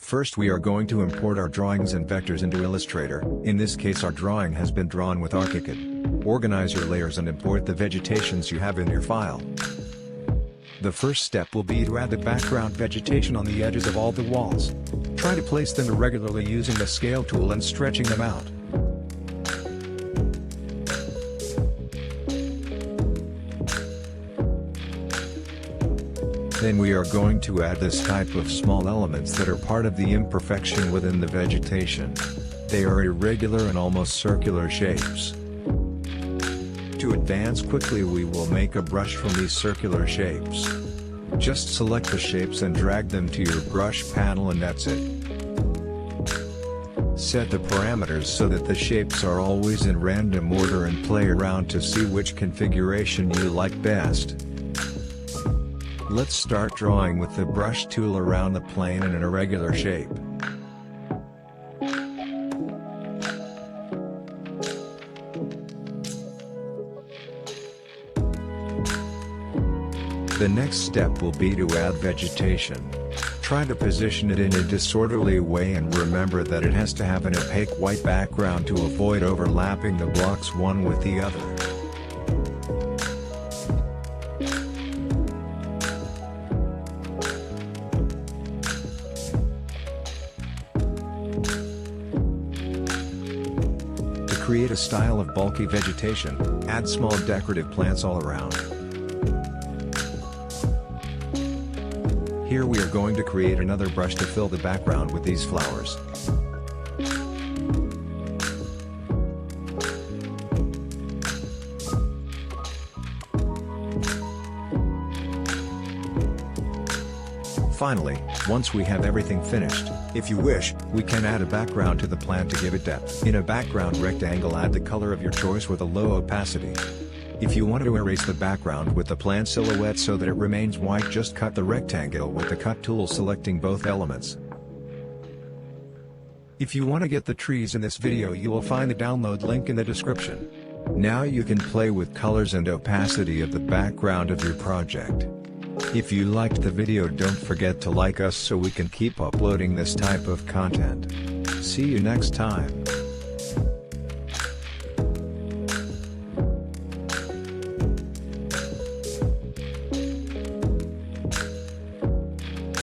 First we are going to import our drawings and vectors into Illustrator. In this case our drawing has been drawn with Archicad. Organize your layers and import the vegetations you have in your file. The first step will be to add the background vegetation on the edges of all the walls. Try to place them irregularly using the scale tool and stretching them out. Then we are going to add this type of small elements that are part of the imperfection within the vegetation. They are irregular and almost circular shapes. To advance quickly we will make a brush from these circular shapes. Just select the shapes and drag them to your brush panel and that's it. Set the parameters so that the shapes are always in random order and play around to see which configuration you like best. Let's start drawing with the brush tool around the plane in an irregular shape. The next step will be to add vegetation. Try to position it in a disorderly way and remember that it has to have an opaque white background to avoid overlapping the blocks one with the other. To create a style of bulky vegetation, add small decorative plants all around. Here we are going to create another brush to fill the background with these flowers. Finally, once we have everything finished, if you wish, we can add a background to the plant to give it depth. In a background rectangle, add the color of your choice with a low opacity. If you want to erase the background with the plant silhouette so that it remains white, just cut the rectangle with the cut tool selecting both elements. If you want to get the trees in this video, you will find the download link in the description. Now you can play with colors and opacity of the background of your project. If you liked the video, don't forget to like us so we can keep uploading this type of content. See you next time.